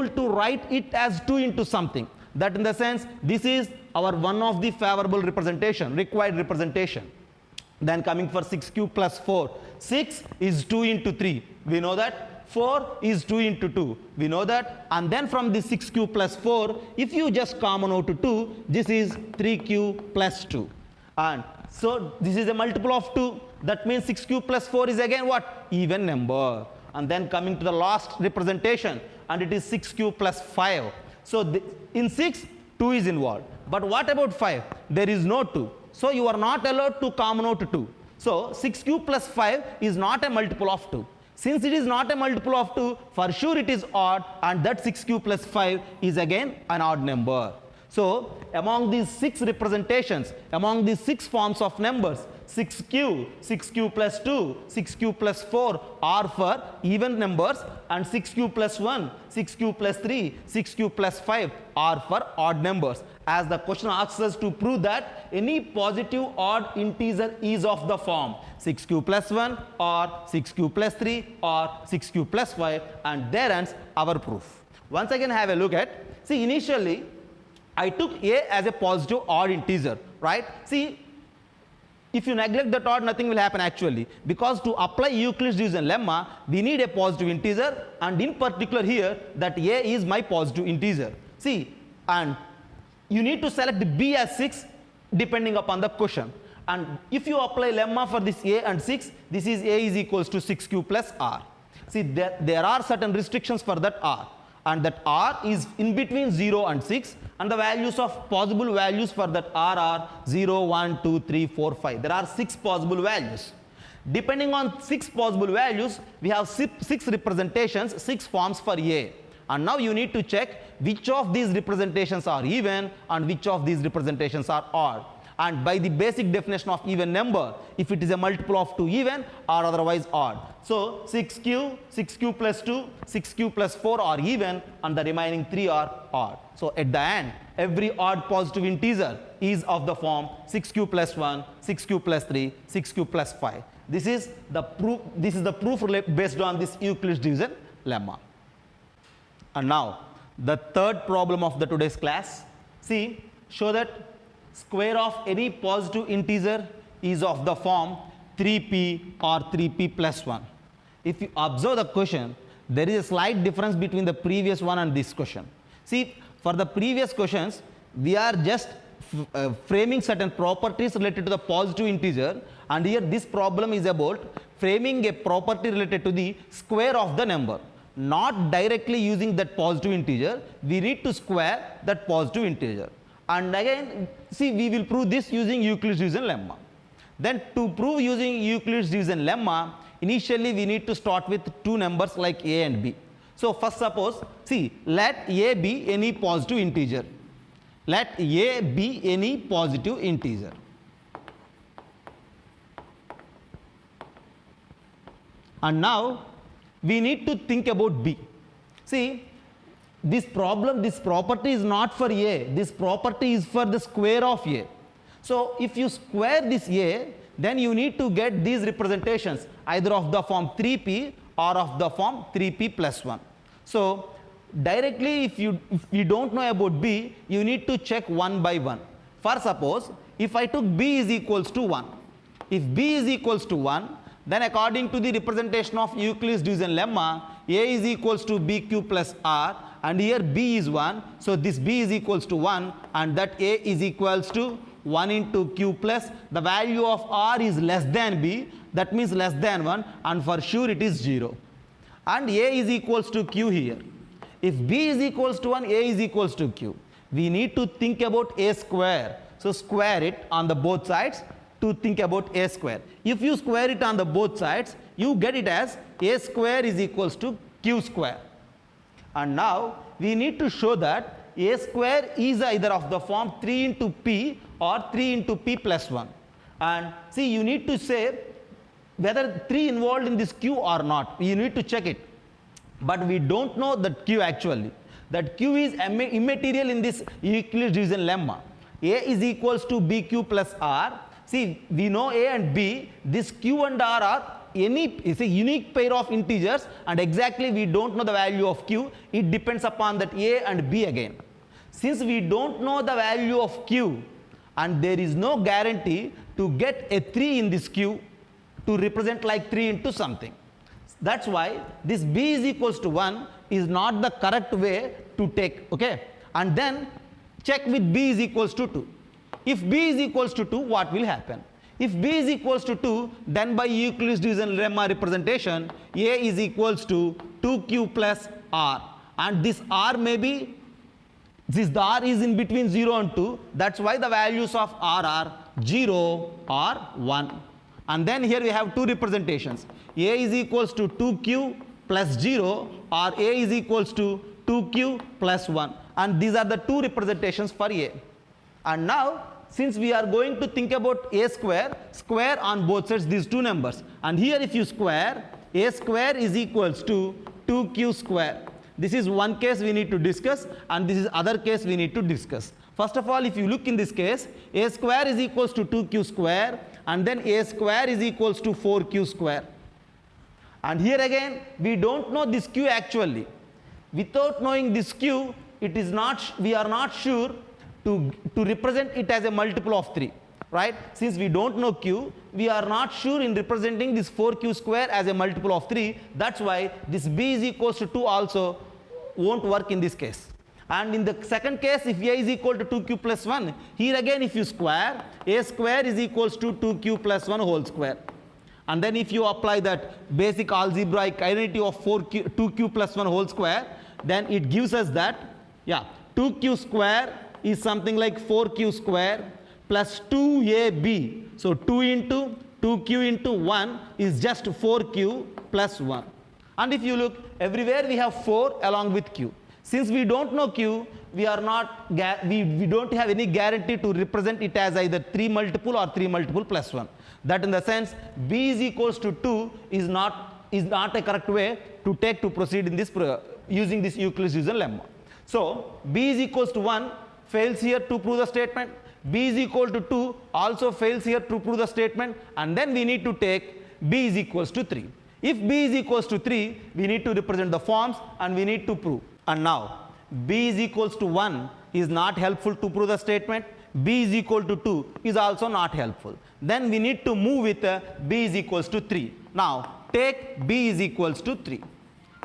able to write it as 2 into something. That in the sense, this is our one of the favorable representation, required representation. Then coming for 6 cube plus 4, 6 is 2 into 3, we know that. 4 is 2 into 2, we know that. And then from the 6 cube plus 4, if you just common out to 2, this is 3 cube plus 2. And so this is a multiple of 2, that means 6 cube plus 4 is again what? Even number. And then coming to the last representation, and it is 6 cube plus 5. So in 6, 2 is involved. But what about 5? There is no 2. So you are not allowed to common out 2. So 6 cube plus 5 is not a multiple of 2. Since it is not a multiple of 2, for sure it is odd, and that 6 cube plus 5 is again an odd number. So among these 6 representations, among these 6 forms of numbers, 6 cube plus 2, 6 cube plus 4 are for even numbers, and 6 cube plus 1, 6 cube plus 3, 6 cube plus 5 are for odd numbers. As the question asks us to prove that any positive odd integer is of the form 6 cube plus 1 or 6 cube plus 3 or 6 cube plus 5, and there ends our proof. Once again have a look at, see, initially I took a as a positive odd integer, right? See, if you neglect that odd, nothing will happen actually, because to apply Euclid's division lemma, we need a positive integer, and in particular here that a is my positive integer. See, and you need to select b as 6 depending upon the question. And if you apply lemma for this a and 6, this is a is equals to 6 cube plus r. See, there are certain restrictions for that r, and that r is in between 0 and 6, and the values of possible values for that r are 0, 1, 2, 3, 4, 5. There are 6 possible values. Depending on 6 possible values, we have 6 representations, 6 forms for a. And now you need to check which of these representations are even and which of these representations are odd. And by the basic definition of even number, if it is a multiple of 2 even or otherwise odd. So 6 cube plus 2, 6 cube plus 4 are even, and the remaining 3 are odd. So at the end, every odd positive integer is of the form 6 cube plus 1, 6 cube plus 3, 6 cube plus 5. This is the proof. This is the proof based on this Euclid's division lemma. And now the third problem of the today's class. See, show that square of any positive integer is of the form 3p or 3p plus 1. If you observe the question, there is a slight difference between the previous one and this question. See, for the previous questions, we are just framing certain properties related to the positive integer, and here this problem is about framing a property related to the square of the number. Not directly using that positive integer, we need to square that positive integer. And again, see, we will prove this using Euclid's division lemma. Then to prove using Euclid's division lemma, initially we need to start with 2 numbers like a and b. So first suppose, see, let a be any positive integer. Let a be any positive integer. And now we need to think about b. See, this property is not for a, this property is for the square of a. So if you square this a, then you need to get these representations either of the form 3p or of the form 3p plus 1. So directly if you don't know about b, you need to check one by one. For suppose, if I took b is equals to 1, if b is equals to 1, then according to the representation of Euclid's division lemma, a is equals to b cube plus r, and here b is 1, so this b is equals to 1, and that a is equals to 1 into q plus the value of r is less than b, that means less than 1, and for sure it is 0. And a is equals to q here. If b is equals to 1, a is equals to q. We need to think about a square. So square it on the both sides to think about a square. If you square it on the both sides, you get it as a square is equals to q square. And now we need to show that a square is either of the form 3 into p or 3 into p plus 1. And see, you need to say whether 3 involved in this q or not. You need to check it. But we don't know that q actually. That q is immaterial in this Euclid's division lemma. A is equals to bq plus r. See, we know a and b, this q and r are it's a unique pair of integers, and exactly we don't know the value of q. It depends upon that a and b again. Since we don't know the value of q, and there is no guarantee to get a 3 in this q to represent like 3 into something. That's why this b is equals to 1 is not the correct way to take, okay? And then check with b is equals to 2. If b is equals to 2, what will happen? If b is equals to 2, then by Euclid's division lemma representation, a is equals to 2q plus r. And this r may be, this r is in between 0 and 2. That's why the values of r are 0 or 1. And then here we have two representations. A is equals to 2q plus 0, or a is equals to 2q plus 1. And these are the two representations for a. And now, since we are going to think about a square, square on both sides these two numbers. And here if you square, a square is equals to 2q square. This is one case we need to discuss, and this is other case we need to discuss. First of all, if you look in this case, a square is equals to 2q square, and then a square is equals to 4q square. And here again, we don't know this q actually. Without knowing this q, it is not, we are not sure to represent it as a multiple of 3, right? Since we don't know q, we are not sure in representing this 4q square as a multiple of 3. That's why this b is equals to 2 also won't work in this case. And in the second case, if a is equal to 2q plus 1, here again if you square, a square is equals to 2q plus 1 whole square. And then if you apply that basic algebraic identity of 2q plus 1 whole square, then it gives us that, yeah, 2q square is something like 4q square plus 2ab. So 2 into 2q into 1 is just 4q plus 1. And if you look, everywhere we have 4 along with q. Since we don't know q, we are not, we don't have any guarantee to represent it as either 3 multiple or 3 multiple plus 1. That in the sense, b is equals to 2 is not a correct way to take to proceed in this using this Euclid's division lemma. So b is equals to 1 fails here to prove the statement. B is equal to 2 also fails here to prove the statement, and then we need to take b is equals to 3. If b is equals to 3, we need to represent the forms and we need to prove. And now b is equals to 1 is not helpful to prove the statement. B is equal to 2 is also not helpful. Then we need to move with b is equals to 3. Now take b is equals to 3.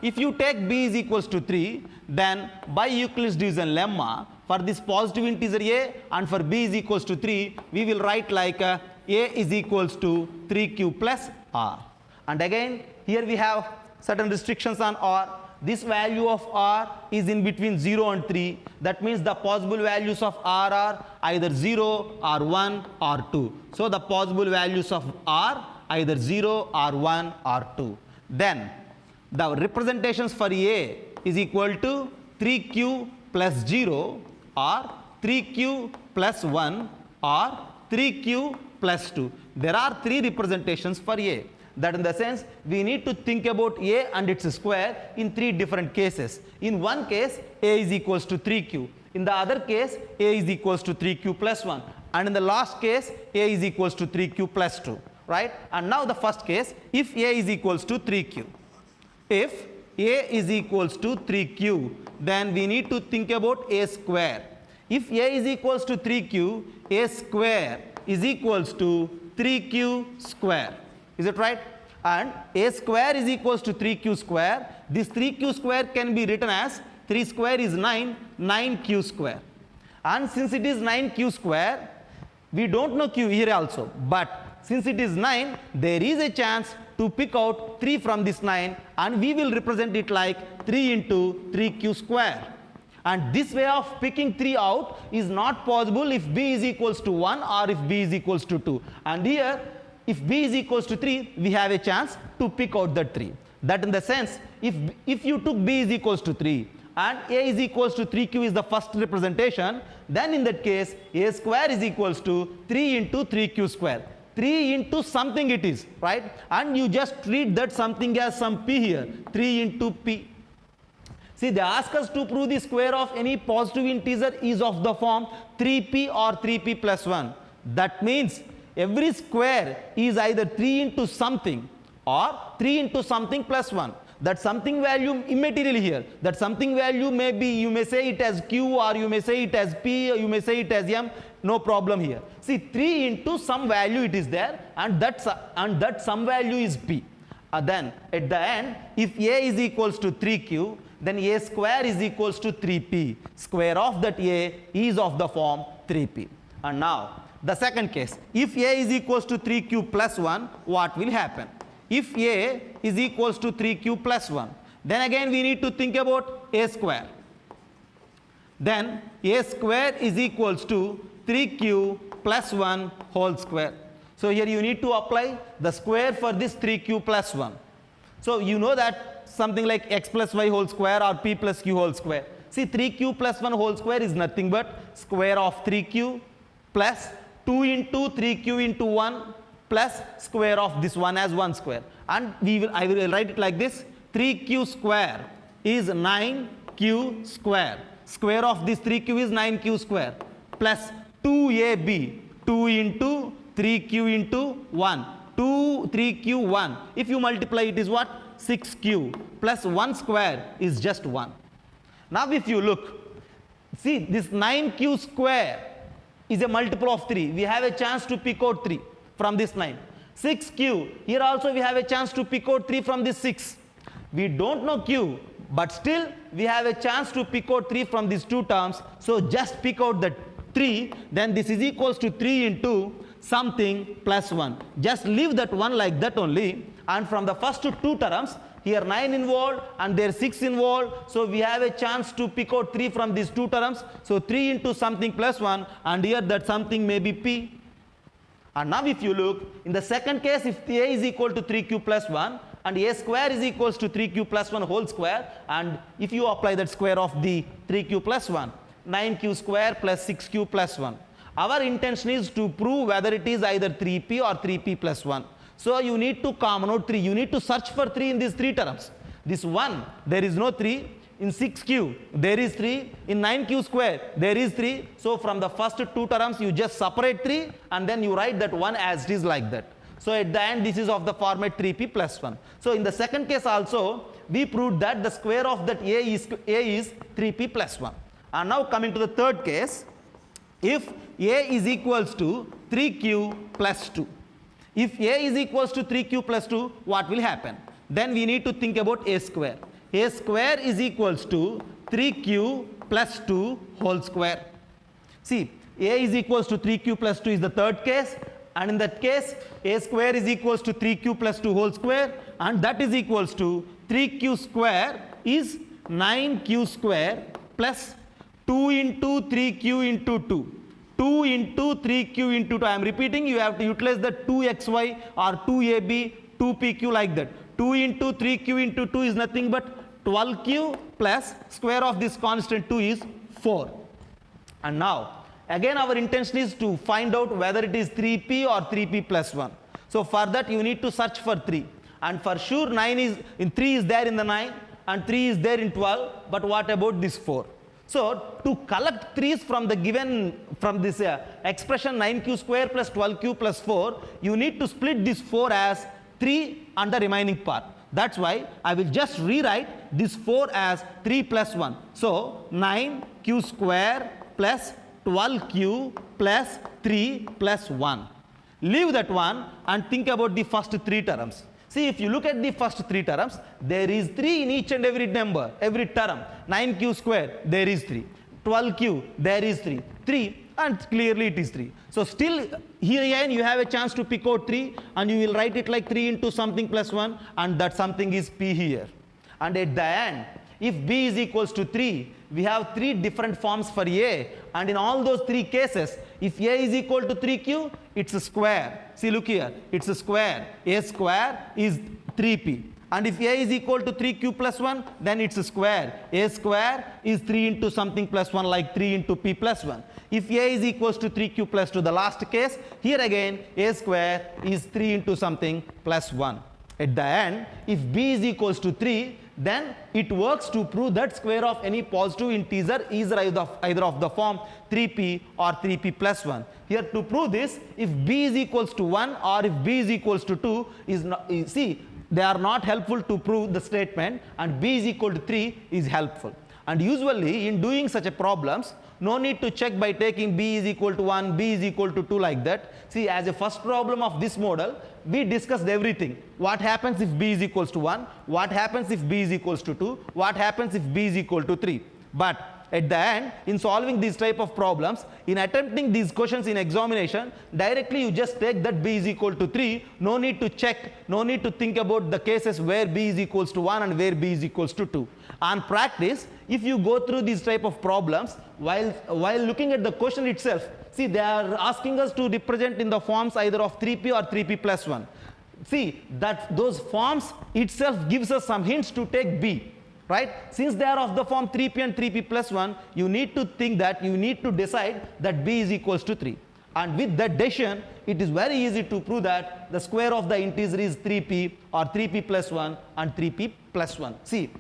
If you take b is equals to 3, then by Euclid's division lemma, for this positive integer a and for b is equals to 3, we will write like a is equals to 3q plus r. And again, here we have certain restrictions on r. This value of r is in between 0 and 3. That means the possible values of r are either 0 or 1 or 2. So the possible values of r either 0 or 1 or 2. Then the representations for a is equal to 3q plus 0 or 3q plus 1 or 3q plus 2. There are 3 representations for a. That in the sense, we need to think about a and its square in 3 different cases. In one case, a is equals to 3q. In the other case, a is equals to 3q plus 1. And in the last case, a is equals to 3q plus 2. Right? And now the first case, if a is equals to 3q. If a is equals to 3q, then we need to think about a square. If a is equals to 3q, a square is equals to 3q square. Is it right? And a square is equals to 3q square. This 3q square can be written as 3 square is 9, 9q square. And since it is 9q square, we don't know q here also. But since it is 9, there is a chance to pick out 3 from this 9, and we will represent it like 3 into 3q square. And this way of picking 3 out is not possible if b is equals to 1 or if b is equals to 2. And here, if b is equals to 3, we have a chance to pick out the 3. That in the sense, if you took b is equals to 3 and a is equals to 3q is the first representation, then in that case, a square is equals to 3 into 3q square. 3 into something it is, right? And you just treat that something as some p here, 3 into p. See, they ask us to prove the square of any positive integer is of the form 3p or 3p plus 1. That means every square is either 3 into something or 3 into something plus 1. That something value immaterial here. That something value may be, you may say it as Q, or you may say it as P, or you may say it as M. No problem here. See, 3 into some value it is there, and that some value is P. Then at the end, if A is equals to 3Q, then A square is equals to 3P. Square of that A is of the form 3P. And now the second case, if A is equals to 3Q plus 1, what will happen? If A is equals to 3Q plus 1, then again we need to think about A square. Then A square is equals to 3Q plus 1 whole square. So here you need to apply the square for this 3Q plus 1. So you know that something like x plus y whole square or p plus q whole square. See, 3Q plus 1 whole square is nothing but square of 3Q plus 2 into 3Q into 1 plus square of this one as 1 square. And I will write it like this: 3Q square is 9Q square. Square of this 3Q is 9Q square plus 2AB, 2 into 3Q into 1, 3Q 1. If you multiply, it is what? 6Q plus 1 square is just 1. Now if you look, see, this 9Q square is a multiple of 3. We have a chance to pick out 3 from this 9. 6Q, here also we have a chance to pick out 3 from this 6. We don't know Q, but still we have a chance to pick out 3 from these two terms. So just pick out the 3, then this is equals to 3 into something plus 1. Just leave that 1 like that only, and from the first two terms, here 9 involved and there 6 involved, so we have a chance to pick out 3 from these two terms. So 3 into something plus 1, and here that something may be P. And now if you look, in the second case, if A is equal to 3Q plus 1 and A square is equals to 3Q plus 1 whole square, and if you apply that square of the 3Q plus 1, 9Q square plus 6Q plus 1. Our intention is to prove whether it is either 3P or 3P plus 1. So you need to common out 3. You need to search for 3 in these 3 terms. This 1, there is no 3. In 6Q, there is 3. In 9Q square, there is 3. So from the first two terms, you just separate 3 and then you write that 1 as it is like that. So at the end, this is of the format 3P plus 1. So in the second case also, we proved that the square of that A is 3P plus 1. And now coming to the third case, if A is equals to 3Q plus 2. If A is equals to 3Q plus 2, what will happen? Then we need to think about A square. A square is equals to 3Q plus 2 whole square. See, A is equals to 3Q plus 2 is the third case, and in that case, A square is equals to 3Q plus 2 whole square, and that is equals to 3Q square is 9Q square plus 2 into 3Q into 2. 2 into 3Q into 2. I am repeating, you have to utilize the 2xy or 2ab, 2pq like that. 2 into 3Q into 2 is nothing but 12Q plus square of this constant 2 is 4. And now, again our intention is to find out whether it is 3P or 3P plus 1. So for that you need to search for 3. And for sure 3 is there in the 9 and 3 is there in 12, but what about this 4? So to collect 3's from the given, from this expression 9Q square plus 12Q plus 4, you need to split this 4 as 3 and the remaining part. That's why I will just rewrite this 4 as 3 plus 1. So 9Q square plus 12Q plus 3 plus 1. Leave that one and think about the first 3 terms. See, if you look at the first 3 terms, there is 3 in each and every number, every term. 9Q square, there is 3. 12Q, there is 3. 3, and clearly it is 3. So still, here again, you have a chance to pick out 3, and you will write it like 3 into something plus 1, and that something is P here. And at the end, if B is equals to 3, we have 3 different forms for A, and in all those 3 cases, if A is equal to 3Q, it's a square. See, look here, it's a square. A square is 3P. And if A is equal to 3Q plus 1, then it's a square. A square is 3 into something plus 1, like 3 into P plus 1. If A is equals to 3Q plus 2, the last case, here again, A square is 3 into something plus 1. At the end, if B is equals to 3, then it works to prove that square of any positive integer is either of the form 3P or 3P plus 1. Here to prove this, if B is equals to 1 or if B is equals to 2, see, they are not helpful to prove the statement, and b is equal to 3 is helpful. And usually in doing such a problems, no need to check by taking b is equal to 1, b is equal to 2 like that. See, as a first problem of this model, we discussed everything. What happens if b is equals to 1? What happens if b is equals to 2? What happens if b is equal to 3? But at the end, in solving these type of problems, in attempting these questions in examination, directly you just take that b is equal to 3. No need to check, no need to think about the cases where b is equals to 1 and where b is equals to 2. On practice, if you go through these type of problems, while looking at the question itself, see, they are asking us to represent in the forms either of 3p or 3p plus 1. See, that those forms itself gives us some hints to take b. Right? Since they are of the form 3p and 3p plus 1, you need to think that you need to decide that b is equals to 3. And with that decision, it is very easy to prove that the square of the integer is 3p or 3p plus 1 and 3p plus 1. See,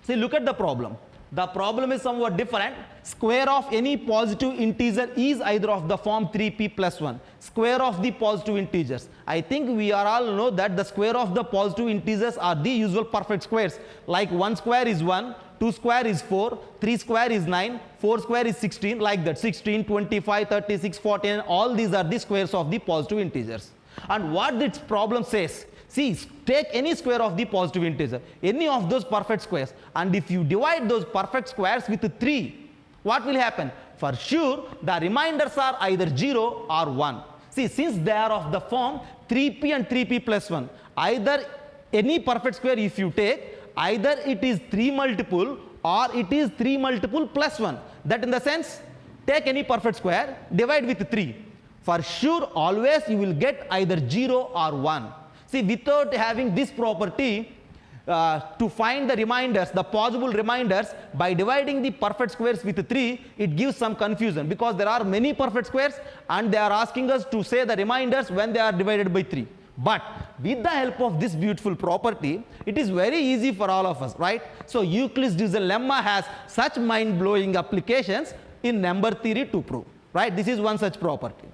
look at the problem. The problem is somewhat different. Square of any positive integer is either of the form 3p plus 1. Square of the positive integers. I think we are all know that the square of the positive integers are the usual perfect squares. Like 1 square is 1, 2 square is 4, 3 square is 9, 4 square is 16, like that. 16, 25, 36, 14, all these are the squares of the positive integers. And what this problem says, see, take any square of the positive integer, any of those perfect squares, and if you divide those perfect squares with 3, what will happen? For sure, the remainders are either 0 or 1. See, since they are of the form 3p and 3p plus 1, either any perfect square if you take, either it is 3 multiple or it is 3 multiple plus 1. That in the sense, take any perfect square, divide with 3. For sure, always you will get either 0 or 1. See, without having this property, to find the reminders, the possible reminders, by dividing the perfect squares with 3, it gives some confusion because there are many perfect squares and they are asking us to say the reminders when they are divided by 3. But with the help of this beautiful property, it is very easy for all of us, right? So Euclid's division lemma has such mind-blowing applications in number theory to prove, right? This is one such property.